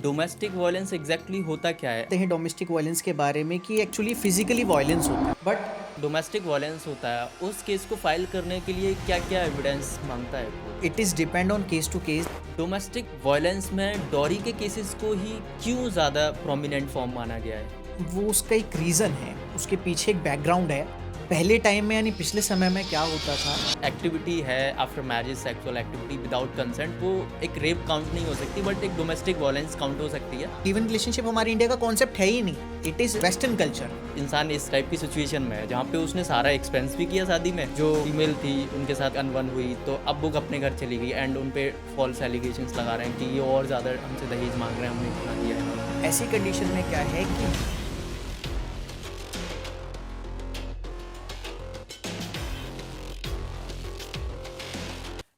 Domestic violence exactly होता क्या है? हैं डोमेस्टिक वायलेंस के बारे में कि एक्चुअली फिजिकली वायलेंस होता है बट डोमेस्टिक वायलेंस होता है, उस केस को फाइल करने के लिए क्या-क्या एविडेंस मांगता है court? It is depend on case to case. Domestic violence में डॉरी के केसेस को ही क्यों ज़्यादा प्रोमिनेंट फॉर्म माना गया है? वो उसका एक रीज़न है, उसके पीछे एक बैकग्राउंड है। पहले टाइम में यानी पिछले समय में क्या होता था। एक्टिविटी है after marriage sexual activity without consent, वो एक रेप काउंट नहीं हो सकती बट एक डोमेस्टिक वायलेंस काउंट हो सकती है। इवन रिलेशनशिप हमारे इंडिया का कॉन्सेप्ट है ही नहीं, इट इज़ वेस्टर्न कल्चर। इंसान इस टाइप की सिचुएशन में है जहाँ पे उसने सारा एक्सपेंस भी किया शादी में, जो फीमेल थी उनके साथ अनबन हुई तो अब वो अपने घर चली गई एंड उन पे फॉल्स एलिगेशंस लगा रहे हैं कि ये और ज़्यादा हमसे दहेज मांग रहे हैं, हमने इतना दिया है। ऐसी कंडीशन में क्या है कि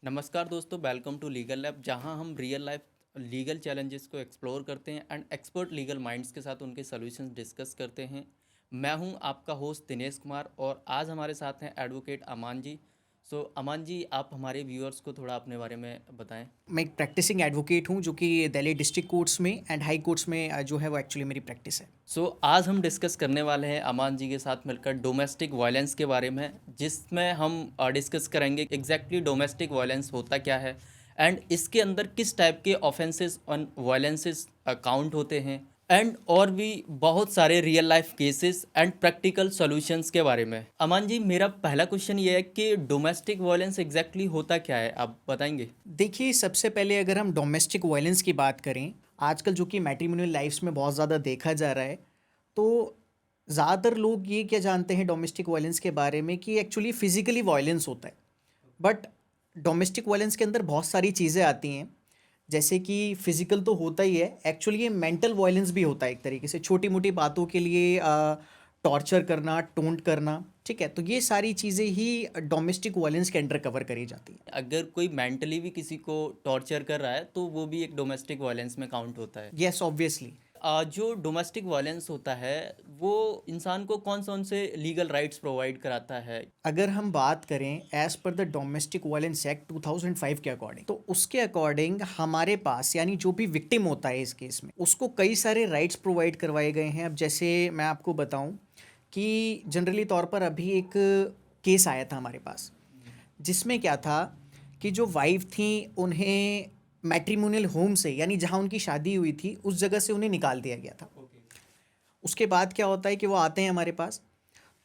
नमस्कार दोस्तों, वेलकम टू लीगल लैब, जहां हम रियल लाइफ लीगल चैलेंजेस को एक्सप्लोर करते हैं एंड एक्सपर्ट लीगल माइंड्स के साथ उनके सॉल्यूशंस डिस्कस करते हैं। मैं हूं आपका होस्ट दिनेश कुमार और आज हमारे साथ हैं एडवोकेट अमान जी। सो अमान जी, आप हमारे व्यूअर्स को थोड़ा अपने बारे में बताएं। मैं एक प्रैक्टिसिंग एडवोकेट हूँ जो कि दिल्ली डिस्ट्रिक्ट कोर्ट्स में एंड हाई कोर्ट्स में जो है वो एक्चुअली मेरी प्रैक्टिस है। सो आज हम डिस्कस करने वाले हैं अमान जी के साथ मिलकर डोमेस्टिक वायलेंस के बारे में, जिसमें हम डिस्कस करेंगे एग्जैक्टली डोमेस्टिक वायलेंस होता क्या है एंड इसके अंदर किस टाइप के ऑफेंसेस और वायलेंसेस काउंट होते हैं एंड और भी बहुत सारे real life cases and practical solutions के बारे में। अमान जी, मेरा पहला क्वेश्चन ये है कि डोमेस्टिक वायलेंस एग्जैक्टली होता क्या है, आप बताएंगे? देखिए, सबसे पहले अगर हम डोमेस्टिक वायलेंस की बात करें, आजकल जो कि मैट्रिमोनियल लाइफ्स में बहुत ज़्यादा देखा जा रहा है, तो ज़्यादातर लोग ये क्या जानते हैं डोमेस्टिक वायलेंस के बारे में कि एक्चुअली फिजिकली वायलेंस होता है। बट डोमेस्टिक वायलेंस के अंदर बहुत सारी चीज़ें आती हैं, जैसे कि फिजिकल तो होता ही है, एक्चुअली ये मेंटल वायलेंस भी होता है एक तरीके से, छोटी मोटी बातों के लिए टॉर्चर करना, टोंट करना। ठीक है, तो ये सारी चीज़ें ही डोमेस्टिक वायलेंस के अंडर कवर करी जाती हैं। अगर कोई मेंटली भी किसी को टॉर्चर कर रहा है तो वो भी एक डोमेस्टिक वायलेंस में काउंट होता है। Yes, obviously. जो डोमेस्टिक वायलेंस होता है वो इंसान को कौन से लीगल राइट्स प्रोवाइड कराता है? अगर हम बात करें as per the domestic violence act 2005 के अकॉर्डिंग, तो उसके अकॉर्डिंग हमारे पास यानी जो भी विक्टिम होता है इस केस में, उसको कई सारे राइट्स प्रोवाइड करवाए गए हैं। अब जैसे मैं आपको बताऊं कि जनरली तौर पर अभी एक केस आया था हमारे पास, जिसमें क्या था कि जो वाइफ थी उन्हें मैट्रिमोनियल होम से यानी जहां उनकी शादी हुई थी उस जगह से उन्हें निकाल दिया गया था। उसके बाद क्या होता है कि वो आते हैं हमारे पास,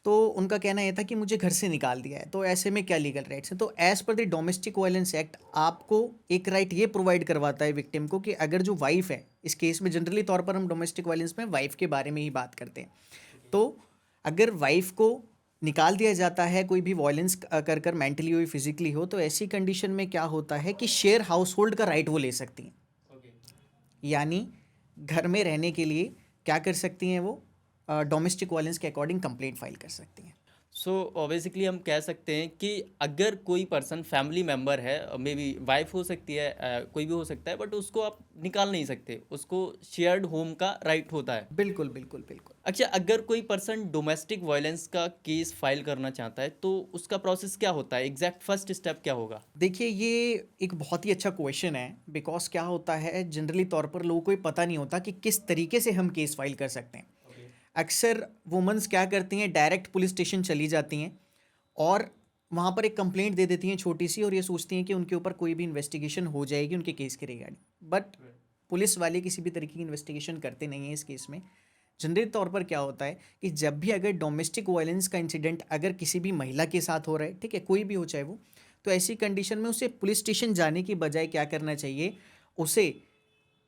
तो उनका कहना ये था कि मुझे घर से निकाल दिया है, तो ऐसे में क्या लीगल राइट्स हैं। तो as per the domestic violence act आपको एक राइट ये प्रोवाइड करवाता है विक्टिम को कि अगर जो वाइफ है, इस केस में जनरली तौर पर हम डोमेस्टिक वायलेंस में वाइफ के बारे में ही बात करते हैं, तो अगर वाइफ को निकाल दिया जाता है कोई भी वायलेंस कर कर, मेंटली हो फिजिकली हो, तो ऐसी कंडीशन में क्या होता है कि शेयर हाउस होल्ड का राइट वो ले सकती हैं। यानी घर में रहने के लिए क्या कर सकती हैं वो, डोमेस्टिक वायलेंस के अकॉर्डिंग कंप्लेंट फाइल कर सकती हैं। सो बेसिकली हम कह सकते हैं कि अगर कोई पर्सन फैमिली मेम्बर है, मे बी वाइफ हो सकती है, कोई भी हो सकता है, बट उसको आप निकाल नहीं सकते, उसको शेयर्ड होम का राइट होता है। बिल्कुल बिल्कुल बिल्कुल। अच्छा, अगर कोई पर्सन डोमेस्टिक वायलेंस का केस फाइल करना चाहता है तो उसका प्रोसेस क्या होता है, एग्जैक्ट फर्स्ट स्टेप क्या होगा? देखिए, ये एक बहुत ही अच्छा क्वेश्चन है, बिकॉज क्या होता है जनरली तौर पर लोगों को ये पता नहीं होता कि किस तरीके से हम केस फाइल कर सकते हैं। अक्सर वुमेंस क्या करती हैं, डायरेक्ट पुलिस स्टेशन चली जाती हैं और वहाँ पर एक कंप्लेंट दे देती हैं छोटी सी, और ये सोचती हैं कि उनके ऊपर कोई भी इन्वेस्टिगेशन हो जाएगी उनके केस के रिगार्डिंग। बट पुलिस वाले किसी भी तरीके की इन्वेस्टिगेशन करते नहीं हैं इस केस में। जनरली तौर पर क्या होता है कि जब भी अगर डोमेस्टिक वायलेंस का इंसिडेंट अगर किसी भी महिला के साथ हो रहा है, ठीक है, कोई भी हो चाहे वो, तो ऐसी कंडीशन में उसे पुलिस स्टेशन जाने की बजाय क्या करना चाहिए, उसे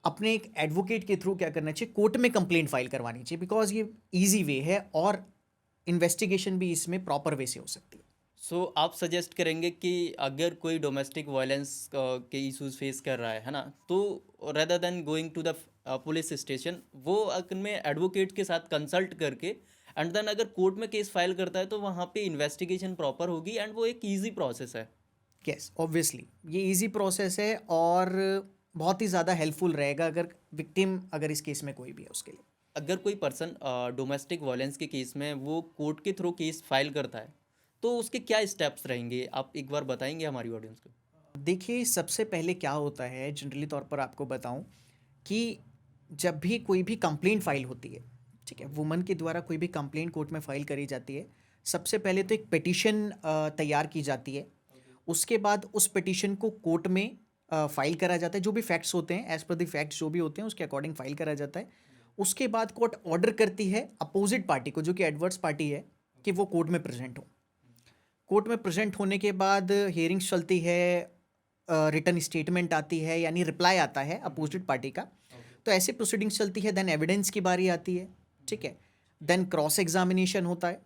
अपने एक एडवोकेट के थ्रू क्या करना चाहिए, कोर्ट में कंप्लेंट फाइल करवानी चाहिए, बिकॉज ये इजी वे है और इन्वेस्टिगेशन भी इसमें प्रॉपर वे से हो सकती है। सो आप सजेस्ट करेंगे कि अगर कोई डोमेस्टिक वायलेंस के इश्यूज फेस कर रहा है ना, तो rather than going to the police station, वो में एडवोकेट के साथ कंसल्ट करके एंड देन अगर कोर्ट में केस फाइल करता है तो वहाँ पे इन्वेस्टिगेशन प्रॉपर होगी एंड वो एक इजी प्रोसेस है। यस, ऑब्वियसली ये इजी प्रोसेस है और बहुत ही ज़्यादा हेल्पफुल रहेगा अगर विक्टिम अगर इस केस में कोई भी है उसके लिए। अगर कोई पर्सन डोमेस्टिक वायलेंस के केस में वो कोर्ट के थ्रू केस फाइल करता है तो उसके क्या स्टेप्स रहेंगे, आप एक बार बताएंगे हमारी ऑडियंस को? देखिए, सबसे पहले क्या होता है जनरली तौर पर आपको बताऊं कि जब भी कोई भी कंप्लेंट फाइल होती है, ठीक है, वुमन के द्वारा कोई भी कंप्लेंट कोर्ट में फाइल करी जाती है, सबसे पहले तो एक पिटिशन तैयार की जाती है। उसके बाद उस पिटिशन को कोर्ट में फाइल करा जाता है। जो भी फैक्ट्स होते हैं, एज पर द फैक्ट्स जो भी होते हैं उसके अकॉर्डिंग फाइल करा जाता है। उसके बाद कोर्ट ऑर्डर करती है अपोजिट पार्टी को, जो कि एडवर्स पार्टी है, कि वो कोर्ट में प्रेजेंट हो। कोर्ट में प्रेजेंट होने के बाद हियरिंग्स चलती है, रिटन स्टेटमेंट आती है, यानी रिप्लाई आता है अपोजिट पार्टी का। तो ऐसे प्रोसीडिंग्स चलती है। देन एविडेंस की बारी आती है, ठीक है। देन क्रॉस एग्जामिनेशन होता है।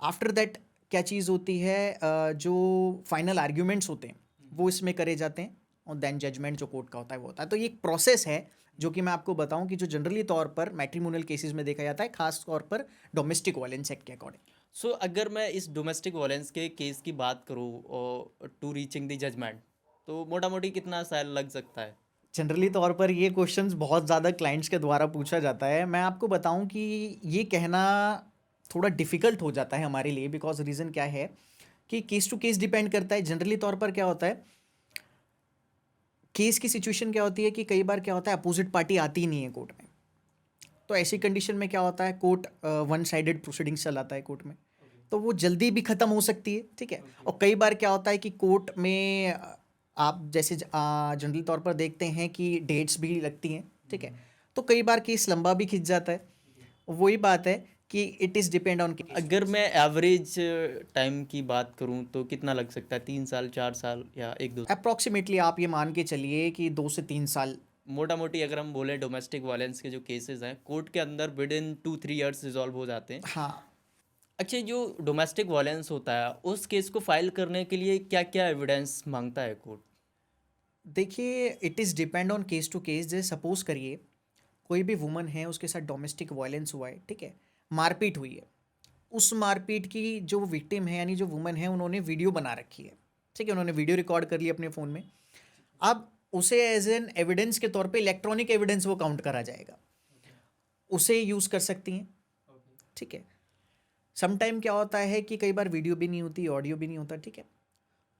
आफ्टर दैट क्या चीज़ होती है, जो फाइनल आर्ग्यूमेंट्स होते हैं वो इसमें करे जाते हैं, और देन जजमेंट जो कोर्ट का होता है वो होता है। तो ये एक प्रोसेस है जो कि मैं आपको बताऊं कि जो जनरली तौर पर मैट्रिमोनियल केसेस में देखा जाता है, खास तौर पर डोमेस्टिक वायलेंस एक्ट के अकॉर्डिंग। सो अगर मैं इस डोमेस्टिक वायलेंस के केस की बात करूँ टू रीचिंग द जजमेंट, तो मोटा मोटी कितना साल लग सकता है? जनरली तौर पर ये क्वेश्चंस बहुत ज़्यादा क्लाइंट्स के द्वारा पूछा जाता है। मैं आपको बताऊं कि ये कहना थोड़ा डिफ़िकल्ट हो जाता है हमारे लिए, बिकॉज रीज़न क्या है कि केस टू केस डिपेंड करता है। जनरली तौर पर क्या होता है, केस की सिचुएशन क्या होती है कि कई बार क्या होता है, अपोजिट पार्टी आती ही नहीं है कोर्ट में। तो ऐसी कंडीशन में क्या होता है, कोर्ट वन साइडेड प्रोसीडिंग्स चलाता है कोर्ट में, तो वो जल्दी भी ख़त्म हो सकती है, ठीक है। और कई बार क्या होता है कि कोर्ट में आप जैसे जनरल तौर पर देखते हैं कि डेट्स भी लगती हैं, ठीक है। तो कई बार केस लंबा भी खिंच जाता है। वही बात है कि it is depend on case. अगर मैं एवरेज टाइम की बात करूँ तो कितना लग सकता है? 3 साल, 4 साल, या 1-2? अप्रॉक्सीमेटली आप ये मान के चलिए कि 2 से 3 साल। मोटा मोटी अगर हम बोलें डोमेस्टिक वायलेंस के जो केसेस हैं, कोर्ट के अंदर विद इन 2-3 ईयर्स रिजॉल्व हो जाते हैं। हाँ, अच्छा, जो डोमेस्टिक वायलेंस होता है उस केस को फाइल करने के लिए क्या क्या एविडेंस मांगता है कोर्ट? देखिए, it is depend on case to case. जैसे सपोज करिए कोई भी वुमन है, उसके साथ डोमेस्टिक वायलेंस हुआ है, ठीक है, मारपीट हुई है। उस मारपीट की जो विक्टिम है, यानी जो वुमन है, उन्होंने वीडियो बना रखी है, ठीक है, उन्होंने वीडियो रिकॉर्ड कर लिया अपने फ़ोन में। अब उसे एज एन एविडेंस के तौर पे इलेक्ट्रॉनिक एविडेंस वो काउंट करा जाएगा, उसे यूज़ कर सकती हैं, ठीक है। समटाइम क्या होता है कि कई बार वीडियो भी नहीं होती, ऑडियो भी नहीं होता, ठीक है।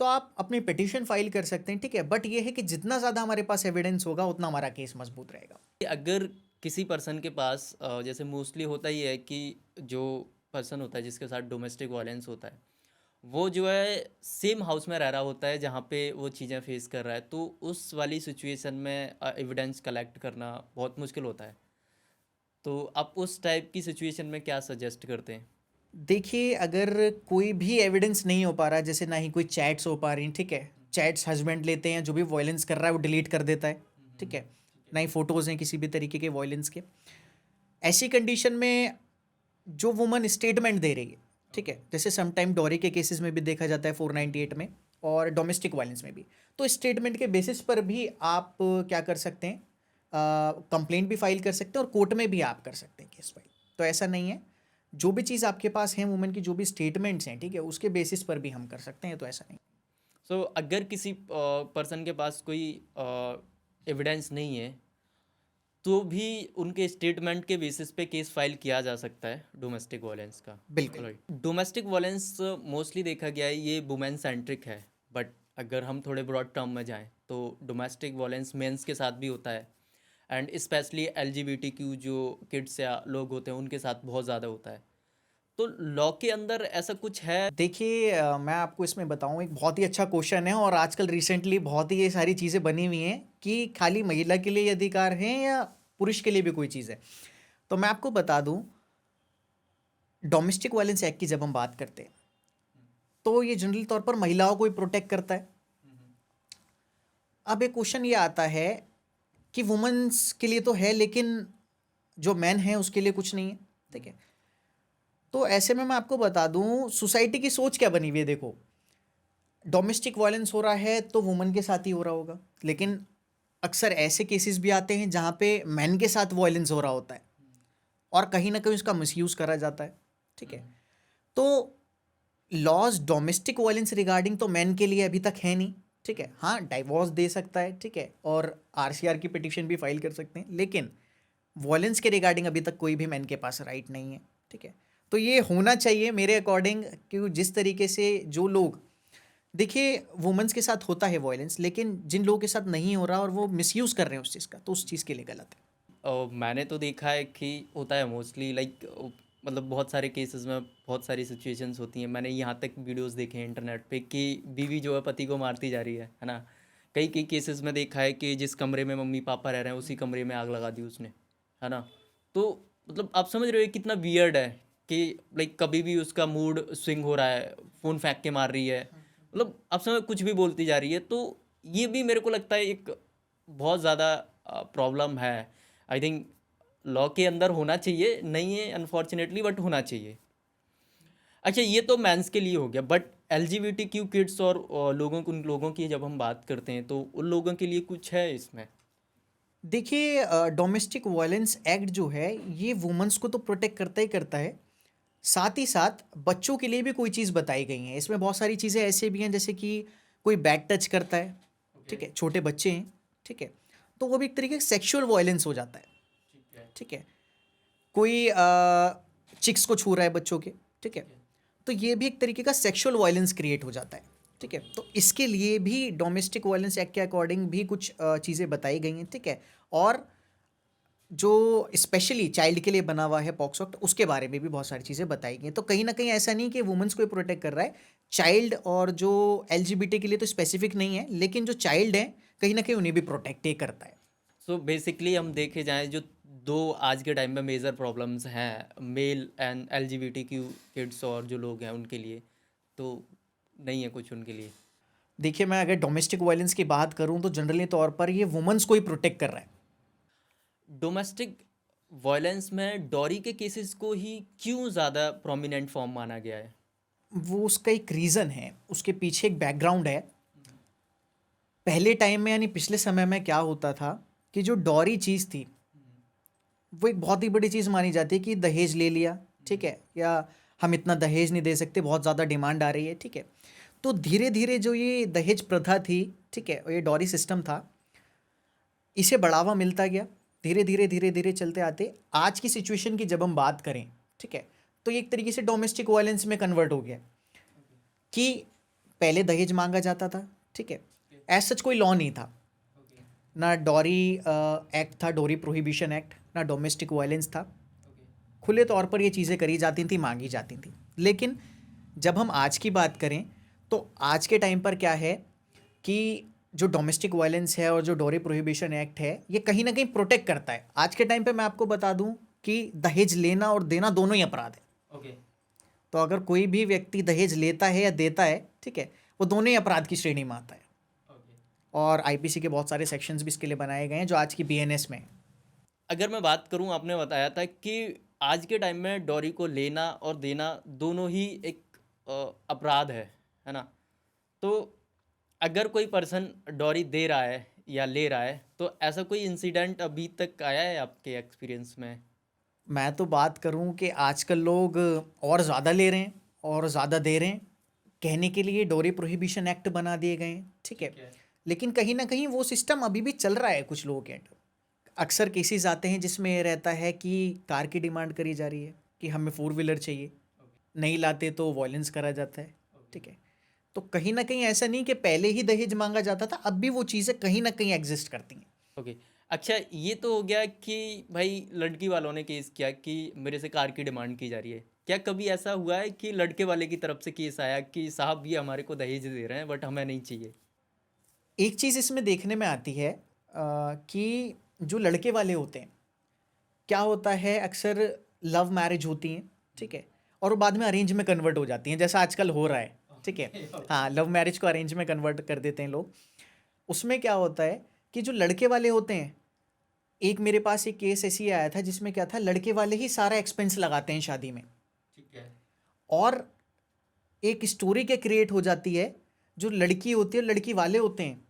तो आप अपनी पिटीशन फाइल कर सकते हैं, ठीक है, बट ये है कि जितना ज़्यादा हमारे पास एविडेंस होगा उतना हमारा केस मजबूत रहेगा। अगर किसी पर्सन के पास जैसे मोस्टली होता ही है कि जो पर्सन होता है जिसके साथ डोमेस्टिक वायलेंस होता है, वो जो है सेम हाउस में रह रहा होता है जहाँ पे वो चीज़ें फेस कर रहा है, तो उस वाली सिचुएशन में एविडेंस कलेक्ट करना बहुत मुश्किल होता है। तो आप उस टाइप की सिचुएशन में क्या सजेस्ट करते हैं? देखिए, अगर कोई भी एविडेंस नहीं हो पा रहा है, जैसे ना ही कोई चैट्स हो पा रही, ठीक है, चैट्स हस्बैंड लेते हैं, जो भी वायलेंस कर रहा है वो डिलीट कर देता है, ठीक है, ना ही फोटोज़ हैं किसी भी तरीके के वायलेंस के। ऐसी कंडीशन में जो वुमन स्टेटमेंट दे रही है, ठीक है, जैसे समटाइम डॉरी के केसेस में भी देखा जाता है 498 में, और डोमेस्टिक वायलेंस में भी। तो स्टेटमेंट के बेसिस पर भी आप क्या कर सकते हैं, कंप्लेंट भी फाइल कर सकते हैं और कोर्ट में भी आप कर सकते हैं केस फाइल। तो ऐसा नहीं है, जो भी चीज़ आपके पास है वुमन की, जो भी स्टेटमेंट्स हैं, ठीक है, उसके बेसिस पर भी हम कर सकते हैं। तो ऐसा नहीं। सो अगर किसी पर्सन के पास कोई एविडेंस नहीं है, तो भी उनके स्टेटमेंट के बेसिस पे केस फाइल किया जा सकता है डोमेस्टिक वायलेंस का। बिल्कुल। राइट। डोमेस्टिक वायलेंस मोस्टली देखा गया है ये वुमेन सेंट्रिक है, बट अगर हम थोड़े ब्रॉड टर्म में जाएं तो डोमेस्टिक वायलेंस मेंस के साथ भी होता है, एंड स्पेशली LGBTQ जो किड्स या लोग होते हैं उनके साथ बहुत ज़्यादा होता है। तो लॉ के अंदर ऐसा कुछ है? देखिए, मैं आपको इसमें बताऊं, एक बहुत ही अच्छा क्वेश्चन है, और आजकल रिसेंटली बहुत ही ये सारी चीज़ें बनी हुई हैं कि खाली महिला के लिए ये अधिकार हैं या पुरुष के लिए भी कोई चीज़ है। तो मैं आपको बता दूं, डोमेस्टिक वायलेंस एक्ट की जब हम बात करते हैं तो ये जनरल तौर पर महिलाओं को ही प्रोटेक्ट करता है। अब एक क्वेश्चन ये आता है कि वुमेन्स के लिए तो है, लेकिन जो मैन है उसके लिए कुछ नहीं है, ठीक है। तो ऐसे में मैं आपको बता दूं, सोसाइटी की सोच क्या बनी हुई है। देखो, डोमेस्टिक वायलेंस हो रहा है तो वुमन के साथ ही हो रहा होगा, लेकिन अक्सर ऐसे केसेस भी आते हैं जहाँ पे मैन के साथ वायलेंस हो रहा होता है और कहीं ना कहीं उसका मिसयूज़ करा जाता है, ठीक है। तो लॉज डोमेस्टिक वायलेंस रिगार्डिंग तो मैन के लिए अभी तक है नहीं, ठीक है। हाँ, डाइवोर्स दे सकता है, ठीक है, और RCR की पिटिशन भी फाइल कर सकते हैं, लेकिन वायलेंस के रिगार्डिंग अभी तक कोई भी मैन के पास राइट नहीं है, ठीक है। तो ये होना चाहिए मेरे अकॉर्डिंग, क्योंकि जिस तरीके से जो लोग, देखिए, वुमेन्स के साथ होता है वायलेंस, लेकिन जिन लोगों के साथ नहीं हो रहा और वो मिसयूज़ कर रहे हैं उस चीज़ का, तो उस चीज़ के लिए गलत है। मैंने तो देखा है कि होता है मोस्टली लाइक, मतलब बहुत सारे केसेस में बहुत सारी सिचुएशंस होती हैं। मैंने यहाँ तक वीडियोस देखे हैं इंटरनेट पे कि बीवी जो है पति को मारती जा रही है ना। कई कई केसेस में देखा है कि जिस कमरे में मम्मी पापा रह रहे हैं उसी कमरे में आग लगा दी उसने, है ना। तो मतलब आप समझ रहे हो ये कितना वियर्ड है कि लाइक कभी भी उसका मूड स्विंग हो रहा है, फ़ोन फेंक के मार रही है, मतलब आप समझ कुछ भी बोलती जा रही है। तो ये भी मेरे को लगता है एक बहुत ज़्यादा प्रॉब्लम है। आई थिंक लॉ के अंदर होना चाहिए, नहीं है अनफॉर्चुनेटली, बट होना चाहिए। अच्छा, ये तो मेंस के लिए हो गया, बट LGBTQ किड्स और लोगों उन लोगों की जब हम बात करते हैं तो उन लोगों के लिए कुछ है इसमें? देखिए, डोमेस्टिक वायलेंस एक्ट जो है ये वुमेन्स को तो प्रोटेक्ट करता ही करता है, साथ ही साथ बच्चों के लिए भी कोई चीज़ बताई गई है। इसमें बहुत सारी चीज़ें ऐसे भी हैं जैसे कि कोई बैड टच करता है, ठीक है, छोटे बच्चे हैं, ठीक है, तो वो भी एक तरीके से सेक्सुअल वायलेंस हो जाता है, ठीक है। ठीक है। कोई चिक्स को छू रहा है बच्चों के, ठीक है, तो ये भी एक तरीके का सेक्सुअल वायलेंस क्रिएट हो जाता है, ठीक है। तो इसके लिए भी डोमेस्टिक वायलेंस एक्ट के अकॉर्डिंग भी कुछ चीज़ें बताई गई हैं, ठीक है। और जो स्पेशली चाइल्ड के लिए बना हुआ है पॉक्सो एक्ट, उसके बारे में भी बहुत सारी चीज़ें बताई गई हैं। तो कहीं ना कहीं ऐसा नहीं कि वुमेन्स को प्रोटेक्ट कर रहा है, चाइल्ड और जो LGBT के लिए तो स्पेसिफिक नहीं है, लेकिन जो चाइल्ड है कहीं ना कहीं उन्हें भी प्रोटेक्ट ही करता है। सो बेसिकली हम देखे जाएं जो दो आज के टाइम में मेजर प्रॉब्लम्स हैं मेल एंड LGBTQ किड्स और जो लोग हैं उनके लिए, तो नहीं है कुछ उनके लिए। देखिए, मैं अगर डोमेस्टिक वायलेंस की बात करूं तो जनरली तौर पर ये वुमेन्स को ही प्रोटेक्ट कर रहा है। डोमेस्टिक वायलेंस में डॉरी के केसेस को ही क्यों ज़्यादा प्रोमिनेंट फॉर्म माना गया है? वो उसका एक रीज़न है, उसके पीछे एक बैकग्राउंड है। पहले टाइम में यानी पिछले समय में क्या होता था कि जो डॉरी चीज़ थी वो एक बहुत ही बड़ी चीज़ मानी जाती है कि दहेज ले लिया, ठीक है, या हम इतना दहेज नहीं दे सकते, बहुत ज़्यादा डिमांड आ रही है, ठीक है। तो धीरे धीरे जो ये दहेज प्रथा थी, ठीक है, और ये डॉरी सिस्टम था, इसे बढ़ावा मिलता गया। धीरे धीरे धीरे धीरे चलते आते आज की सिचुएशन की जब हम बात करें, ठीक है, तो ये एक तरीके से डोमेस्टिक वायलेंस में कन्वर्ट हो गया कि पहले दहेज मांगा जाता था, ठीक है, एज सच कोई लॉ नहीं था, ना डॉरी एक्ट था, डॉरी प्रोहिबिशन एक्ट, ना डोमेस्टिक वायलेंस था। खुले तौर पर ये चीज़ें करी जाती थी, मांगी जाती थी। लेकिन जब हम आज की बात करें तो आज के टाइम पर क्या है कि जो डोमेस्टिक वायलेंस है और जो डोरी प्रोहिबिशन एक्ट है ये कहीं ना कहीं प्रोटेक्ट करता है। आज के टाइम पे मैं आपको बता दूं कि दहेज लेना और देना दोनों ही अपराध है। ओके। तो अगर कोई भी व्यक्ति दहेज लेता है या देता है, ठीक है, वो दोनों ही अपराध की श्रेणी में आता है। और IPC के बहुत सारे सेक्शंस भी इसके लिए बनाए गए हैं जो आज की BNS में है। अगर मैं बात करूं, आपने बताया था कि आज के टाइम में डॉरी को लेना और देना दोनों ही एक अपराध है ना। तो अगर कोई पर्सन डॉरी दे रहा है या ले रहा है तो ऐसा कोई इंसिडेंट अभी तक आया है आपके एक्सपीरियंस में? मैं तो बात करूं कि आजकल लोग और ज़्यादा ले रहे हैं और ज़्यादा दे रहे हैं। कहने के लिए डोरी प्रोहिबिशन एक्ट बना दिए गए हैं, ठीक है, लेकिन कहीं ना कहीं वो सिस्टम अभी भी चल रहा है कुछ लोगों के अंडर। अक्सर केसेस आते हैं जिसमें ये रहता है कि कार की डिमांड करी जा रही है कि हमें 4 व्हीलर चाहिए, नहीं लाते तो वॉयलेंस करा जाता है, ठीक है। तो कहीं ना कहीं ऐसा नहीं कि पहले ही दहेज मांगा जाता था, अब भी वो चीज़ें कहीं ना कहीं एग्जिस्ट करती हैं। ओके। अच्छा, ये तो हो गया कि भाई लड़की वालों ने केस किया कि मेरे से कार की डिमांड की जा रही है। क्या कभी ऐसा हुआ है कि लड़के वाले की तरफ से केस आया कि साहब ये हमारे को दहेज दे रहे हैं बट हमें नहीं चाहिए? एक चीज़ इसमें देखने में आती है कि जो लड़के वाले होते हैं, क्या होता है, अक्सर लव मैरिज होती हैं, ठीक है, और वो बाद में अरेंज में कन्वर्ट हो जाती हैं, जैसा आजकल हो रहा है, ठीक है। हाँ, लव मैरिज को अरेंज में कन्वर्ट कर देते हैं लोग। उसमें क्या होता है कि जो लड़के वाले होते हैं, एक मेरे पास एक केस ऐसी आया था जिसमें क्या था, लड़के वाले ही सारा एक्सपेंस लगाते हैं शादी में, ठीक है। और एक स्टोरी क्या क्रिएट हो जाती है। जो लड़की होती है, लड़की वाले होते हैं,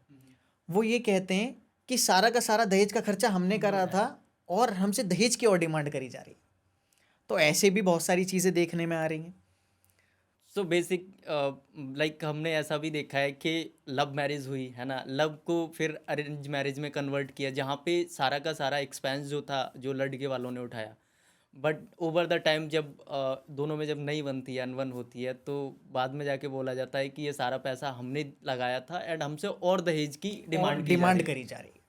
वो ये कहते हैं कि सारा का सारा दहेज का खर्चा हमने करा था और हमसे दहेज की और डिमांड करी जा रही है। तो ऐसे भी बहुत सारी चीज़ें देखने में आ रही हैं। सो बेसिक लाइक हमने ऐसा भी देखा है कि लव मैरिज हुई है ना, लव को फिर अरेंज मैरिज में कन्वर्ट किया जहाँ पे सारा का सारा एक्सपेंस जो था जो लड़के वालों ने उठाया। बट ओवर द टाइम जब दोनों में जब नहीं बनती है, अनबन होती है, तो बाद में जाके बोला जाता है कि ये सारा पैसा हमने लगाया था एंड हमसे और दहेज की और डिमांड की जा डिमांड रही है। करी जा रही है।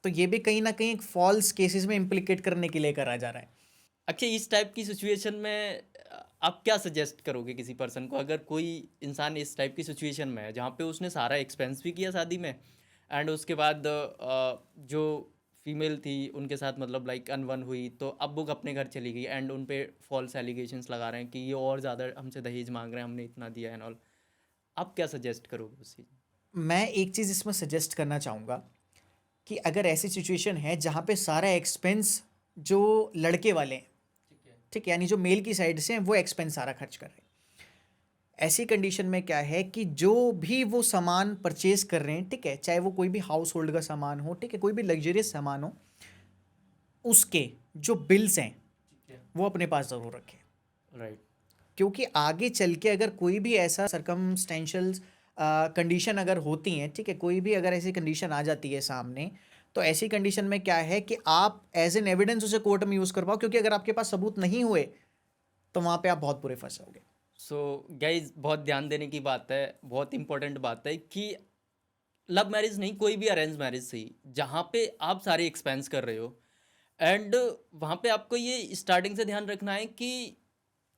तो ये भी कहीं ना कहीं एक फॉल्स केसेस में इम्प्लिकेट करने के लिए करा जा रहा है। अच्छा, इस टाइप की सिचुएशन में आप क्या सजेस्ट करोगे किसी पर्सन को, अगर कोई इंसान इस टाइप की सिचुएशन में है जहाँ पे उसने सारा एक्सपेंस भी किया शादी में, एंड उसके बाद जो फीमेल थी उनके साथ मतलब लाइक अनबन हुई, तो अब वो अपने घर चली गई एंड उन पे फॉल्स एलिगेशंस लगा रहे हैं कि ये और ज़्यादा हमसे दहेज मांग रहे हैं, हमने इतना दिया एंड ऑल। आप क्या सजेस्ट करोगे उस चीज़ में? मैं एक चीज़ इसमें सजेस्ट करना चाहूँगा कि अगर ऐसी सिचुएशन है जहाँ पे सारा एक्सपेंस जो लड़के वाले हैं, ठीक है। ठीक है, यानी जो मेल की साइड से हैं वो एक्सपेंस सारा खर्च कर रहे हैं, ऐसी कंडीशन में क्या है कि जो भी वो सामान परचेज कर रहे हैं, ठीक है, चाहे वो कोई भी हाउस होल्ड का सामान हो, ठीक है, कोई भी लग्जरियस सामान हो, उसके जो बिल्स हैं ठीक है। वो अपने पास ज़रूर रखें। राइट। क्योंकि आगे चल के अगर कोई भी ऐसा सरकमस्टेंशियल कंडीशन अगर होती हैं, ठीक है, कोई भी अगर ऐसी कंडीशन आ जाती है सामने, तो ऐसी कंडीशन में क्या है कि आप एज एन एविडेंस उसे कोर्ट में यूज़ कर पाओ, क्योंकि अगर आपके पास सबूत नहीं हुए तो वहाँ पे आप बहुत बुरे फंस जाओगे। सो गाइज, बहुत ध्यान देने की बात है, बहुत इंपॉर्टेंट बात है कि लव मैरिज नहीं, कोई भी अरेंज मैरिज सही, जहाँ पे आप सारे एक्सपेंस कर रहे हो, एंड वहाँ पे आपको ये स्टार्टिंग से ध्यान रखना है कि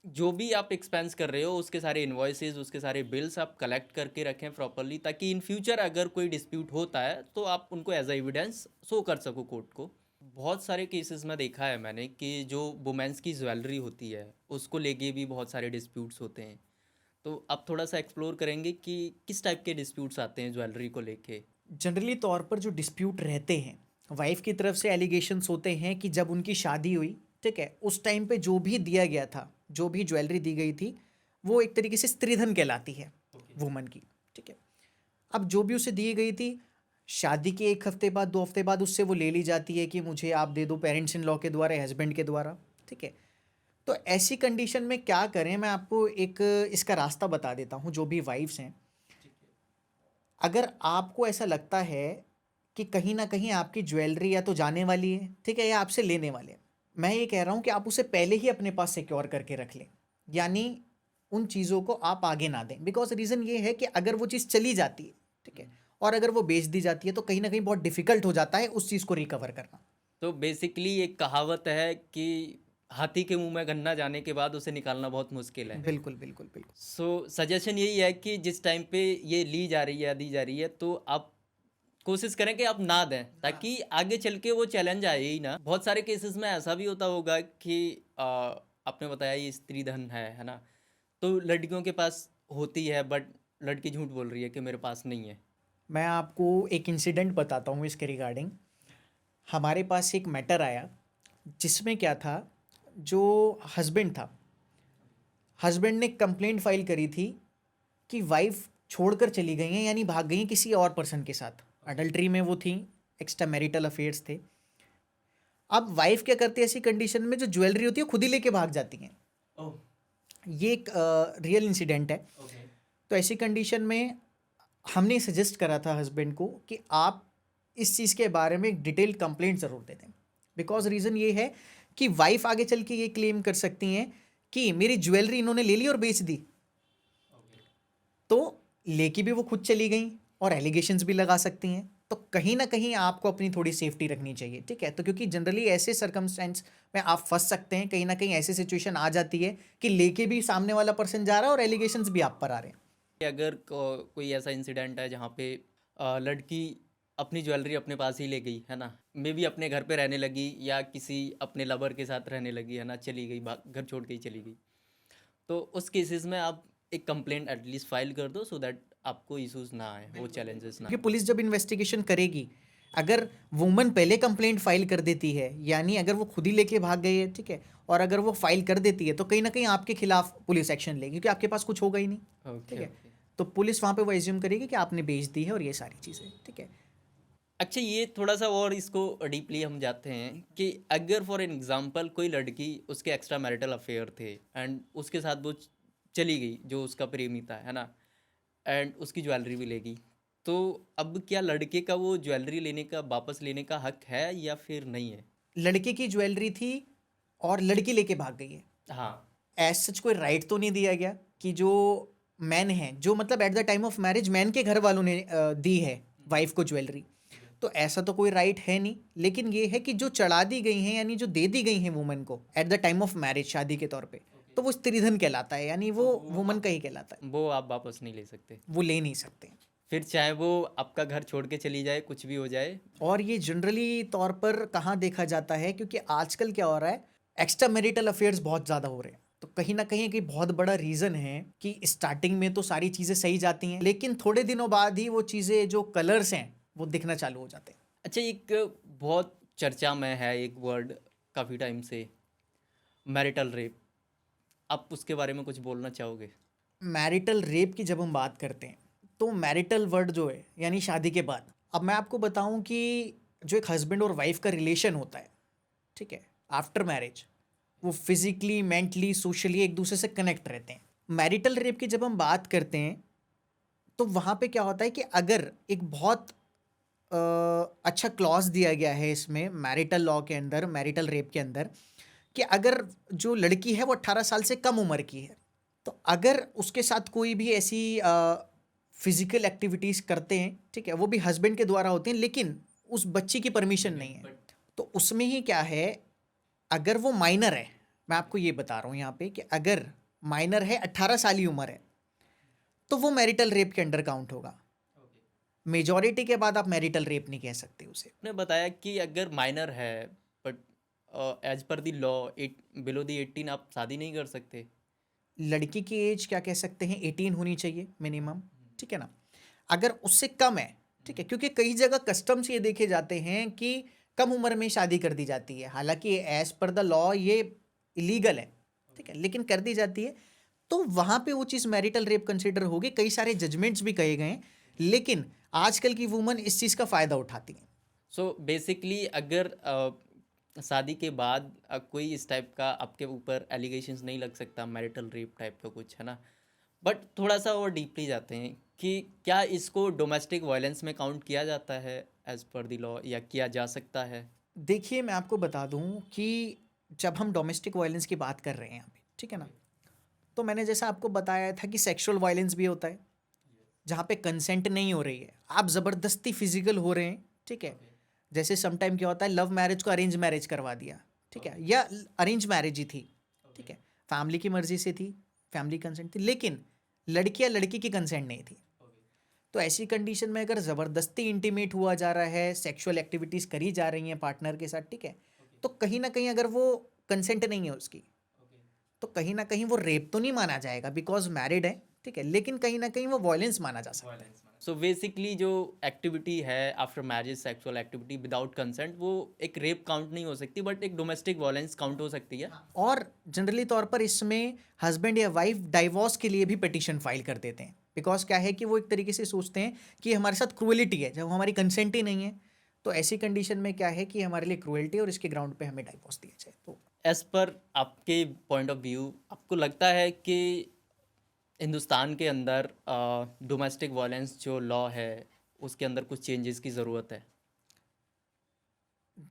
जो भी आप एक्सपेंस कर रहे हो उसके सारे इन्वॉइसेस, उसके सारे बिल्स आप कलेक्ट करके रखें प्रॉपरली, ताकि इन फ्यूचर अगर कोई डिस्प्यूट होता है तो आप उनको एज अ एविडेंस शो कर सको कोर्ट को। बहुत सारे केसेस में देखा है मैंने कि जो वुमेंस की ज्वेलरी होती है उसको लेके भी बहुत सारे डिस्प्यूट्स होते हैं। तो आप थोड़ा सा एक्सप्लोर करेंगे कि किस टाइप के डिस्प्यूट्स आते हैं ज्वेलरी को लेके? जनरली तौर पर जो डिस्प्यूट रहते हैं, वाइफ की तरफ से एलिगेशंस होते हैं कि जब उनकी शादी हुई, ठीक है, उस टाइम पे जो भी दिया गया था, जो भी ज्वेलरी दी गई थी, वो एक तरीके से स्त्रीधन कहलाती है वुमन की, ठीक है। अब जो भी उसे दी गई थी, शादी के एक हफ्ते बाद, 2 हफ्ते बाद उससे वो ले ली जाती है कि मुझे आप दे दो, पेरेंट्स इन लॉ के द्वारा, हस्बैंड के द्वारा, ठीक है। तो ऐसी कंडीशन में क्या करें, मैं आपको एक इसका रास्ता बता देता हूँ। जो भी वाइफ्स हैं, अगर आपको ऐसा लगता है कि कहीं ना कहीं आपकी ज्वेलरी या तो जाने वाली है, ठीक है, या आपसे लेने वाले हैं, मैं ये कह रहा हूँ कि आप उसे पहले ही अपने पास सिक्योर करके रख लें, यानी उन चीज़ों को आप आगे ना दें। बिकॉज रीज़न ये है कि अगर वो चीज़ चली जाती है, ठीक है, और अगर वो बेच दी जाती है, तो कहीं ना कहीं बहुत डिफिकल्ट हो जाता है उस चीज़ को रिकवर करना। तो बेसिकली एक कहावत है कि हाथी के मुंह में गन्ना जाने के बाद उसे निकालना बहुत मुश्किल है। बिल्कुल बिल्कुल बिल्कुल। सो सजेशन यही है कि जिस टाइम पे ये ली जा रही है या दी जा रही है, तो आप कोशिश करें कि आप ना दें, ताकि आगे चल के वो चैलेंज आए ही ना। बहुत सारे केसेस में ऐसा भी होता होगा कि आपने बताया ये स्त्री धन है ना, तो लड़कियों के पास होती है बट लड़की झूठ बोल रही है कि मेरे पास नहीं है। मैं आपको एक इंसिडेंट बताता हूँ इसके रिगार्डिंग। हमारे पास एक मैटर आया जिसमें क्या था, जो हस्बैंड था, हस्बैंड ने कंप्लेंट फाइल करी थी कि वाइफ छोड़कर चली गई हैं, यानी भाग गई हैं किसी और पर्सन के साथ, अडल्ट्री में वो थी, एक्स्ट्रा मैरिटल अफेयर्स थे। अब वाइफ क्या करती है ऐसी कंडीशन में, जो ज्वेलरी होती है खुद ही लेके भाग जाती हैं। ओह। ये एक रियल इंसिडेंट है। ओके। तो ऐसी कंडीशन में हमने सजेस्ट करा था हस्बैंड को कि आप इस चीज़ के बारे में एक डिटेल कंप्लेंट ज़रूर दे दें। बिकॉज रीज़न ये है कि वाइफ आगे चल के ये क्लेम कर सकती हैं कि मेरी ज्वेलरी इन्होंने ले ली और बेच दी, तो लेके भी वो खुद चली गई और एलिगेशंस भी लगा सकती हैं। तो कहीं ना कहीं आपको अपनी थोड़ी सेफ्टी रखनी चाहिए, ठीक है। तो क्योंकि जनरली ऐसे सर्कमस्टेंस में आप फंस सकते हैं, कहीं ना कहीं ऐसी सिचुएशन आ जाती है कि लेके भी सामने वाला पर्सन जा रहा है और एलिगेशंस भी आप पर आ रहे हैं। अगर कोई ऐसा इंसिडेंट है जहाँ पे लड़की अपनी ज्वेलरी अपने पास ही ले गई है ना, मे बी अपने घर पे रहने लगी या किसी अपने लवर के साथ रहने लगी है ना, चली गई, घर छोड़ के ही चली गई, तो उस केसेस में आप एक कंप्लेंट एटलीस्ट फाइल कर दो, सो दैट आपको इश्यूज ना आए, वो चैलेंजेस ना क्योंकि आए। पुलिस जब इन्वेस्टिगेशन करेगी, अगर वुमन पहले कंप्लेंट फाइल कर देती है, यानी अगर वो खुद ही लेके भाग गई है, ठीक है, और अगर वो फाइल कर देती है, तो कहीं ना कहीं आपके खिलाफ पुलिस एक्शन लेगी, क्योंकि आपके पास कुछ होगा ही नहीं, ठीक ओके है। ओके। तो पुलिस वहाँ पे वो एज्यूम करेगी कि आपने बेच दी है और ये सारी चीज़ें, ठीक है। अच्छा, ये थोड़ा सा और इसको डीपली हम जाते हैं कि अगर फॉर एन एग्जांपल कोई लड़की, उसके एक्स्ट्रा मैरिटल अफेयर थे एंड उसके साथ वो चली गई जो उसका प्रेमी था, है ना, एंड उसकी ज्वेलरी भी ले गई, तो अब क्या लड़के का वो ज्वेलरी लेने का, वापस लेने का हक है या फिर नहीं है? लड़के की ज्वेलरी थी और लड़की लेके भाग गई है, हाँ। एज सच कोई राइट तो नहीं दिया गया कि जो मैन है, जो मतलब at the time of marriage man के घर वालों ने दी है वाइफ को ज्वेलरी, तो ऐसा तो कोई राइट है नहीं, लेकिन ये है कि जो चढ़ा दी गई हैं यानी जो दे दी गई हैं वुमन को at the time of marriage, शादी के तौर पे, तो वो स्त्रीधन कहलाता है, यानी वो वुमन का ही कहलाता है, वो आप वापस नहीं ले सकते, वो ले नहीं सकते। फिर चाहे वो आपका घर छोड़ के चली जाए, कुछ भी हो जाए। और ये जनरली तौर पर कहाँ देखा जाता है, क्योंकि आजकल क्या हो रहा है, एक्स्ट्रा मैरिटल अफेयर्स बहुत ज़्यादा हो रहे हैं, तो कहीं ना कहीं एक बहुत बड़ा रीज़न है कि स्टार्टिंग में तो सारी चीज़ें सही जाती हैं, लेकिन थोड़े दिनों बाद ही वो चीज़ें जो कलर्स हैं वो दिखना चालू हो जाते हैं। अच्छा, एक बहुत चर्चा में है एक वर्ड काफ़ी टाइम से, मैरिटल रेप, आप उसके बारे में कुछ बोलना चाहोगे? मैरिटल रेप की जब हम बात करते हैं तो मैरिटल वर्ड जो है यानी शादी के बाद, अब मैं आपको बताऊं कि जो एक हस्बैंड और वाइफ का रिलेशन होता है, ठीक है, आफ्टर मैरिज, वो फिजिकली, मेंटली, सोशली एक दूसरे से कनेक्ट रहते हैं। मैरिटल रेप की जब हम बात करते हैं तो वहाँ पे क्या होता है कि अगर एक बहुत अच्छा क्लॉज दिया गया है इसमें मैरिटल लॉ के अंदर, मैरिटल रेप के अंदर, कि अगर जो लड़की है वो 18 साल से कम उम्र की है, तो अगर उसके साथ कोई भी ऐसी फिजिकल एक्टिविटीज़ करते हैं, ठीक है, वो भी हस्बैंड के द्वारा होते हैं, लेकिन उस बच्ची की परमिशन नहीं है, तो उसमें ही क्या है, अगर वो माइनर है, मैं आपको ये बता रहा हूँ यहाँ पे कि अगर माइनर है, 18 साल ही उम्र है, तो वो मैरिटल रेप के अंडर काउंट होगा। मेजॉरिटी के बाद आप मैरिटल रेप नहीं कह सकते उसे। आपने बताया कि अगर माइनर है, but as per the law below the 18 आप शादी नहीं कर सकते। लड़की की एज क्या कह सकते हैं, 18 होनी चाहिए मिनिमम, ठीक है ना। अगर उससे कम है, ठीक है, क्योंकि कई जगह कस्टम्स ये देखे जाते हैं कि कम उम्र में शादी कर दी जाती है, हालांकि एज पर द लॉ ये इलीगल है, ठीक है, लेकिन कर दी जाती है, तो वहाँ पे वो चीज़ मैरिटल रेप कंसिडर होगी। कई सारे जजमेंट्स भी कहे गए हैं, लेकिन आजकल की वुमन इस चीज़ का फ़ायदा उठाती हैं। सो बेसिकली अगर शादी के बाद कोई इस टाइप का आपके ऊपर एलिगेशंस नहीं लग सकता, मैरिटल रेप टाइप का कुछ, है ना। बट थोड़ा सा और डीपली जाते हैं कि क्या इसको डोमेस्टिक वायलेंस में काउंट किया जाता है एज पर द लॉ, या किया जा सकता है? देखिए, मैं आपको बता दूं कि जब हम डोमेस्टिक वायलेंस की बात कर रहे हैं यहाँ पे, ठीक है ना, तो मैंने जैसा आपको बताया था कि सेक्सुअल वायलेंस भी होता है, जहाँ पे कंसेंट नहीं हो रही है, आप ज़बरदस्ती फिजिकल हो रहे हैं, ठीक है। जैसे समटाइम क्या होता है, लव मैरिज को अरेंज मैरिज करवा दिया, ठीक है, या अरेंज मैरिज ही थी, ठीक है, फैमिली की मर्जी से थी, फैमिली कंसेंट थी, लेकिन लड़की या लड़की की कंसेंट नहीं थी, तो ऐसी कंडीशन में अगर ज़बरदस्ती इंटीमेट हुआ जा रहा है, सेक्सुअल एक्टिविटीज़ करी जा रही हैं पार्टनर के साथ, ठीक है, तो कहीं ना कहीं अगर वो कंसेंट नहीं है उसकी, तो कहीं ना कहीं वो रेप तो नहीं माना जाएगा बिकॉज मैरिड है, ठीक है, लेकिन कहीं ना कहीं वो वायलेंस माना जा सकता है। सो बेसिकली जो एक्टिविटी है after marriage, sexual activity without consent, वो एक रेप काउंट नहीं हो सकती, बट एक डोमेस्टिक वायलेंस काउंट हो सकती है। और जनरली तौर पर इसमें हस्बैंड या वाइफ डाइवोर्स के लिए भी पिटीशन फाइल कर देते हैं, बिकॉज क्या है कि वो एक तरीके से सोचते हैं कि हमारे साथ क्रूएलिटी है, जब हमारी कंसेंट ही नहीं है, तो ऐसी कंडीशन में क्या है कि हमारे लिए क्रूएलिटी और इसके ग्राउंड पे हमें डाइवोर्स दिया जाए। तो एज पर आपके पॉइंट ऑफ व्यू, आपको लगता है कि हिंदुस्तान के अंदर डोमेस्टिक वायलेंस जो लॉ है उसके अंदर कुछ चेंजेस की ज़रूरत है?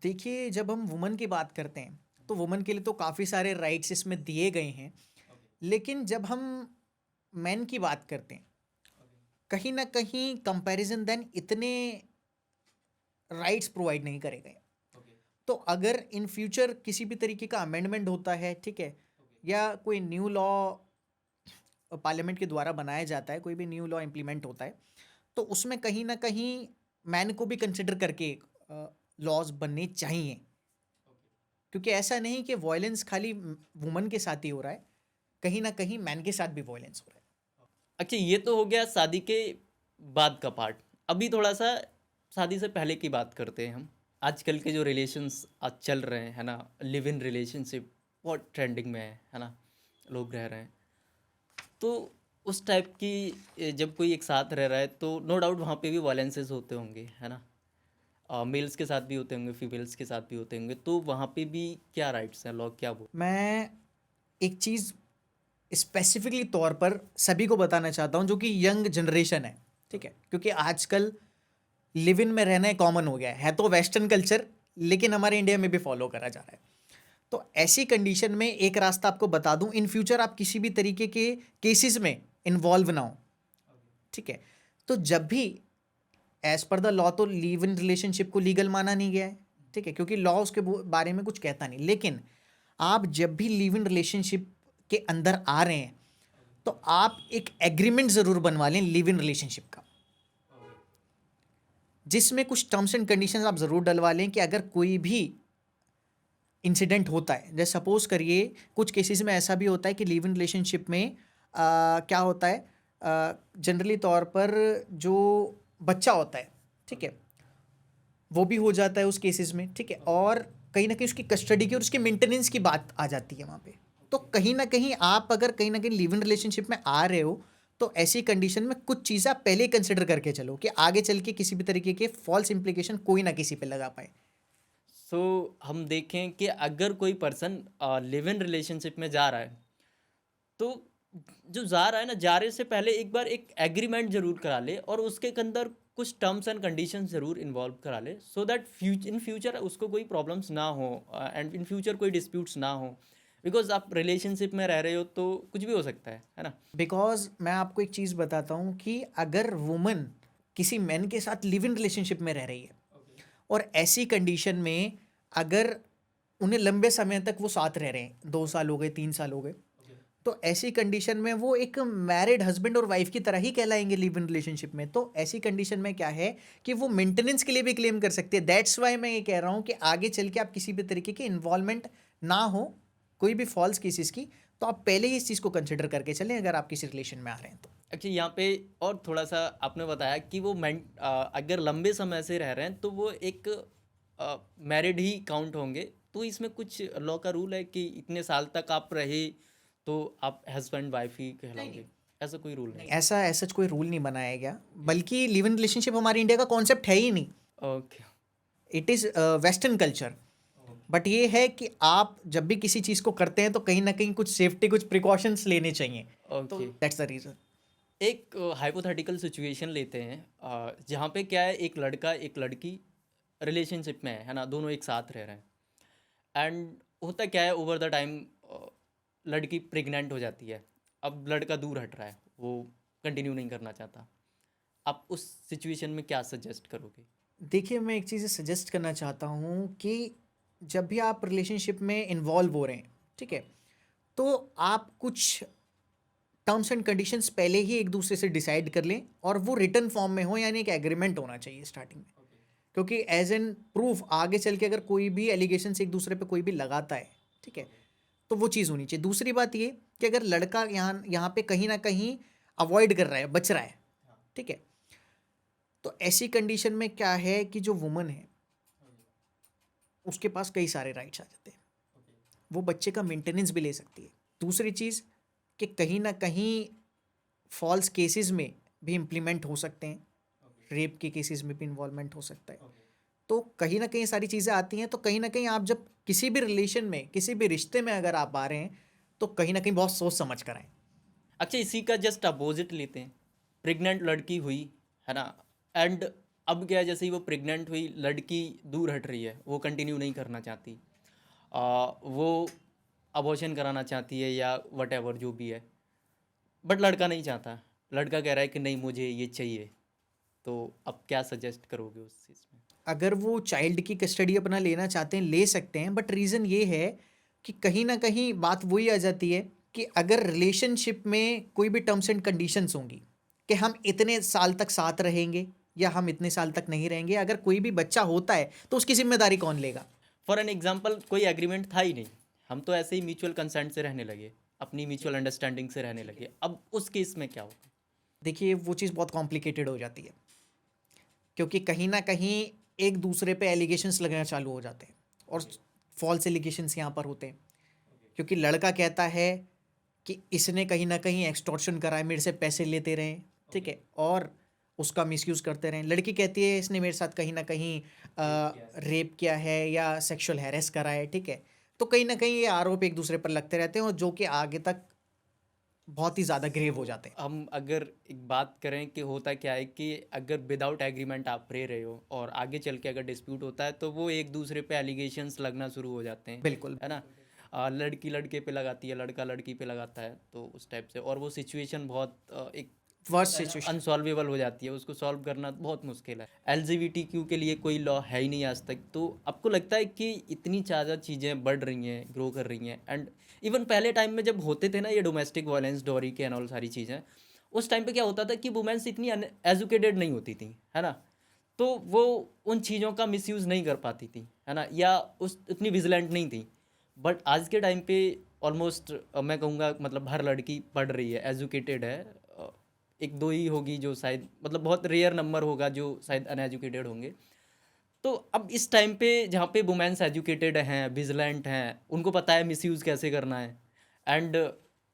देखिए, जब हम वुमन की बात करते हैं तो वुमन के लिए तो काफ़ी सारे राइट्स इसमें दिए गए हैं, लेकिन जब हम मैन की बात करते हैं, कहीं ना कहीं कंपैरिजन देन इतने राइट्स प्रोवाइड नहीं करे गए। तो अगर इन फ्यूचर किसी भी तरीके का अमेंडमेंट होता है, ठीक है, या कोई न्यू लॉ पार्लियामेंट के द्वारा बनाया जाता है, कोई भी न्यू लॉ इम्प्लीमेंट होता है, तो उसमें कहीं ना कहीं मैन को भी कंसिडर करके लॉज बनने चाहिए, क्योंकि ऐसा नहीं कि वॉयलेंस खाली वुमन के साथ ही हो रहा है, कहीं ना कहीं मैन के साथ भी वॉयलेंस हो रहा है। अच्छा, ये तो हो गया शादी के बाद का पार्ट। अभी थोड़ा सा शादी से पहले की बात करते हैं हम। आजकल के जो रिलेशंस आज चल रहे हैं, है ना, लिव इन रिलेशनशिप बहुत ट्रेंडिंग में है ना, लोग रह रहे हैं। तो उस टाइप की जब कोई एक साथ रह रहा है तो नो डाउट वहाँ पे भी वायलेंसेस होते होंगे, है ना। मेल्स के साथ भी होते होंगे, फीमेल्स के साथ भी होते होंगे, तो वहाँ पे भी क्या राइट्स हैं, लॉ क्या बोल? मैं एक चीज़ स्पेसिफिकली तौर पर सभी को बताना चाहता हूँ जो कि यंग जनरेशन है, ठीक है, क्योंकि आजकल लिव इन में रहना कॉमन हो गया है तो वेस्टर्न कल्चर, लेकिन हमारे इंडिया में भी फॉलो करा जा रहा है। तो ऐसी कंडीशन में एक रास्ता आपको बता दूं, इन फ्यूचर आप किसी भी तरीके के केसेस में इन्वॉल्व ना हो, ठीक है, तो जब भी एज पर द लॉ तो लिव इन रिलेशनशिप को लीगल माना नहीं गया है, ठीक है, क्योंकि लॉ उसके बारे में कुछ कहता नहीं। लेकिन आप जब भी लिव इन रिलेशनशिप के अंदर आ रहे हैं तो आप एक एग्रीमेंट जरूर बनवा लें लिव इन रिलेशनशिप का, जिसमें कुछ टर्म्स एंड कंडीशंस आप जरूर डलवा लें कि अगर कोई भी इंसिडेंट होता है, जैसे सपोज करिए कुछ केसेस में ऐसा भी होता है कि लिव इन रिलेशनशिप में क्या होता है, जनरली तौर पर जो बच्चा होता है, ठीक है, वो भी हो जाता है उस केसेस में, ठीक है, और कहीं ना कहीं उसकी कस्टडी की और उसके मेंटेनेंस की बात आ जाती है वहाँ पे। तो कहीं ना कहीं आप अगर कहीं ना कहीं लिव इन रिलेशनशिप में आ रहे हो तो ऐसी कंडीशन में कुछ चीज़ें आप पहले ही कंसिडर करके चलो कि आगे चल के किसी भी तरीके के फॉल्स इंप्लीकेशन कोई ना किसी पे लगा पाए। सो हम देखें कि अगर कोई पर्सन लिव इन रिलेशनशिप में जा रहा है, तो जो जा रहा है ना, जाने से पहले एक बार एक एग्रीमेंट जरूर करा ले और उसके अंदर कुछ टर्म्स एंड कंडीशंस जरूर इन्वॉल्व करा ले, सो दैट इन फ्यूचर उसको कोई प्रॉब्लम्स ना हो एंड इन फ्यूचर कोई डिस्प्यूट्स ना हो। बिकॉज आप रिलेशनशिप में रह रहे हो तो कुछ भी हो सकता है ना। बिकॉज मैं आपको एक चीज़ बताता हूँ कि अगर वुमन किसी मैन के साथ लिव इन रिलेशनशिप में रह रही है और ऐसी कंडीशन में अगर उन्हें लंबे समय तक वो साथ रह रहे हैं, 2 साल हो गए, 3 साल हो गए, तो ऐसी कंडीशन में वो एक मैरिड हस्बैंड और वाइफ की तरह ही कहलाएंगे लिव इन रिलेशनशिप में। तो ऐसी कंडीशन में क्या है कि वो मेंटेनेंस के लिए भी क्लेम कर सकते हैं। दैट्स वाई मैं ये कह रहा हूँ कि आगे चल के आप किसी भी तरीके की इन्वॉल्वमेंट ना हो कोई भी फॉल्स केसेस की, तो आप पहले ही इस चीज़ को कंसिडर करके चलें अगर आप किसी रिलेशन में आ रहे हैं तो। एक्चुअली यहाँ पे और थोड़ा सा आपने बताया कि वो अगर लंबे समय से रह रहे हैं तो वो एक मैरिड ही काउंट होंगे। तो इसमें कुछ लॉ का रूल है कि इतने साल तक आप रहे तो आप हस्बैंड वाइफ ही कहलाओगे? ऐसा कोई रूल नहीं? ऐसा ऐसा कोई रूल नहीं बनाया गया, बल्कि लिव इन रिलेशनशिप हमारे इंडिया का कॉन्सेप्ट है ही नहीं। Okay. It is western culture. But ये है कि आप जब भी किसी चीज़ को करते हैं तो कहीं ना कहीं कुछ सेफ्टी, कुछ प्रिकॉशंस लेने चाहिए। तो ओके। That's the reason. एक हाइपोथेटिकल सिचुएशन लेते हैं जहाँ पे क्या है, एक लड़का एक लड़की रिलेशनशिप में है ना, दोनों एक साथ रह रहे हैं एंड होता क्या है, ओवर द टाइम लड़की प्रेग्नेंट हो जाती है। अब लड़का दूर हट रहा है, वो कंटिन्यू नहीं करना चाहता। आप उस सिचुएशन में क्या सजेस्ट करोगे? देखिए, मैं एक चीज़ सजेस्ट करना चाहता हूँ कि जब भी आप रिलेशनशिप में इन्वॉल्व हो रहे हैं, ठीक है, तो आप कुछ टर्म्स एंड कंडीशंस पहले ही एक दूसरे से डिसाइड कर लें और वो रिटर्न फॉर्म में हो, यानी एक एग्रीमेंट होना चाहिए स्टार्टिंग में। क्योंकि एज एन प्रूफ आगे चल के अगर कोई भी एलिगेशन एक दूसरे पे कोई भी लगाता है, ठीक है, तो वो चीज़ होनी चाहिए। दूसरी बात ये कि अगर लड़का यहाँ यहाँ पे कहीं ना कहीं अवॉइड कर रहा है, बच रहा है, ठीक है, तो ऐसी कंडीशन में क्या है कि जो वुमन है उसके पास कई सारे राइट्स आ जाते हैं। वो बच्चे का मेंटेनेंस भी ले सकती है। दूसरी चीज़ कि कहीं ना कहीं फॉल्स केसेस में भी इम्प्लीमेंट हो सकते हैं, रेप के केसेस में भी इन्वॉल्वमेंट हो सकता है। तो कहीं ना कहीं सारी चीज़ें आती हैं। तो कहीं ना कहीं आप जब किसी भी रिलेशन में, किसी भी रिश्ते में अगर आप आ रहे हैं तो कहीं ना कहीं बहुत सोच समझ कर आएँ। अच्छा, इसी का जस्ट अपोजिट लेते हैं। प्रेग्नेंट लड़की हुई है ना, एंड अब क्या है, जैसे ही वो प्रेग्नेंट हुई, लड़की दूर हट रही है, वो कंटिन्यू नहीं करना चाहती, वो अबॉर्शन कराना चाहती है या वट जो भी है, बट लड़का नहीं चाहता। लड़का कह रहा है कि नहीं, मुझे ये चाहिए। तो अब क्या सजेस्ट करोगे उस चीज़ में? अगर वो चाइल्ड की कस्टडी अपना लेना चाहते हैं, ले सकते हैं, बट रीज़न ये है कि कहीं ना कहीं बात वही आ जाती है कि अगर रिलेशनशिप में कोई भी टर्म्स एंड कंडीशंस होंगी कि हम इतने साल तक साथ रहेंगे या हम इतने साल तक नहीं रहेंगे, अगर कोई भी बच्चा होता है तो उसकी जिम्मेदारी कौन लेगा? फॉर एन एग्जाम्पल, कोई एग्रीमेंट था ही नहीं, हम तो ऐसे ही म्यूचुअल कंसेंट से रहने लगे, अपनी म्यूचुअल अंडरस्टैंडिंग से रहने लगे। अब उस केस में क्या होगा? देखिए, वो चीज़ बहुत कॉम्प्लिकेटेड हो जाती है, क्योंकि कहीं ना कहीं एक दूसरे पे एलिगेशंस लगना चालू हो जाते हैं और फॉल्स एलिगेशंस यहाँ पर होते हैं। क्योंकि लड़का कहता है कि इसने कहीं ना कहीं एक्सटॉर्शन करा है, मेरे से पैसे लेते रहे, ठीक है, और उसका मिसयूज़ करते रहे। लड़की कहती है इसने मेरे साथ कहीं ना कहीं रेप किया है या सेक्सुअल हैरेस करा है, ठीक है। तो कहीं ना कहीं ये आरोप एक दूसरे पर लगते रहते हैं और जो कि आगे तक बहुत ही ज़्यादा ग्रेव हो जाते हैं। हम अगर एक बात करें कि होता क्या है कि अगर विदाउट एग्रीमेंट आप रह रहे हो और आगे चल के अगर डिस्प्यूट होता है तो वो एक दूसरे पे एलिगेशंस लगना शुरू हो जाते हैं, बिल्कुल। है ना। लड़की लड़के पे लगाती है, लड़का लड़की पे लगाता है, तो उस टाइप से, और वो सिचुएशन बहुत एक वर्स्ट सिचुएशन। अनसॉल्वेबल हो जाती है, उसको सॉल्व करना बहुत मुश्किल है। एलजीबीटीक्यू के लिए कोई लॉ है ही नहीं आज तक। तो आपको लगता है कि इतनी ज़्यादा चीज़ें बढ़ रही हैं, ग्रो कर रही हैं, एंड इवन पहले टाइम में जब होते थे ना ये डोमेस्टिक वायलेंस, डॉरी के एंड ऑल सारी चीज़ें, उस टाइम पे क्या होता था कि वुमेन्स इतनी एजुकेटेड नहीं होती थी, है ना, तो वो उन चीज़ों का मिसयूज़ नहीं कर पाती थी, है ना, या उस उतनी विजिलेंट नहीं थी। बट आज के टाइम पे ऑलमोस्ट मैं कहूँगा मतलब हर लड़की पढ़ रही है, एजुकेटेड है। एक दो ही होगी जो शायद, मतलब बहुत रेयर नंबर होगा जो शायद अनएजुकेटेड होंगे। तो अब इस टाइम पे जहाँ पे वुमेन्स एजुकेटेड हैं, विजिलेंट हैं, उनको पता है मिसयूज़ कैसे करना है, एंड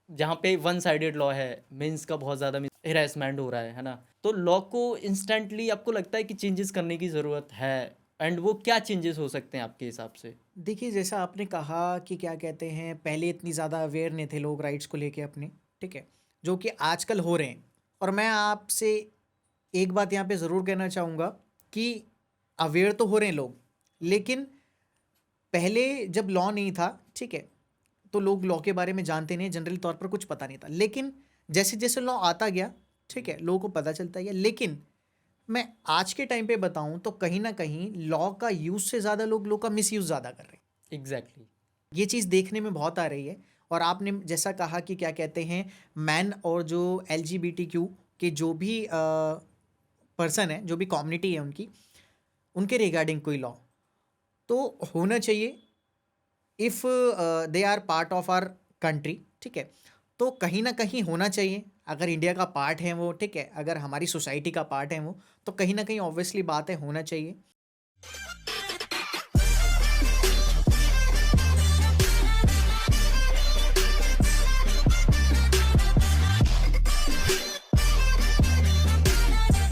जहाँ पे वन साइडेड लॉ है, मेंस का बहुत ज़्यादा हिरासमेंट हो रहा है ना, तो लॉ को इंस्टेंटली आपको लगता है कि चेंजेस करने की ज़रूरत है, एंड वो क्या चेंजेस हो सकते हैं आपके हिसाब से? देखिए, जैसा आपने कहा कि क्या कहते हैं, पहले इतनी ज़्यादा अवेयर नहीं थे लोग राइट्स को लेके अपने, ठीक है, जो कि आजकल हो रहे हैं। और मैं आपसे एक बात यहाँ पे ज़रूर कहना चाहूँगा कि अवेयर तो हो रहे हैं लोग, लेकिन पहले जब लॉ नहीं था, ठीक है, तो लोग लॉ के बारे में जानते नहीं, जनरली तौर पर कुछ पता नहीं था। लेकिन जैसे जैसे लॉ आता गया, ठीक है, लोगों को पता चलता गया। लेकिन मैं आज के टाइम पे बताऊं तो कहीं ना कहीं लॉ का यूज़ से ज़्यादा लोग लॉ का मिसयूज़ ज़्यादा कर रहे हैं। एग्जैक्टली। ये चीज़ देखने में बहुत आ रही है। और आपने जैसा कहा कि क्या कहते हैं, मैन और जो LGBTQ के जो भी पर्सन है, जो भी कम्युनिटी है उनकी, उनके रिगार्डिंग कोई लॉ तो होना चाहिए। If they are part of our country, ठीक है, तो कहीं ना कहीं होना चाहिए। अगर इंडिया का पार्ट है वो, ठीक है, अगर हमारी सोसाइटी का पार्ट है वो, तो कहीं ना कहीं ऑब्वियसली बात है होना चाहिए।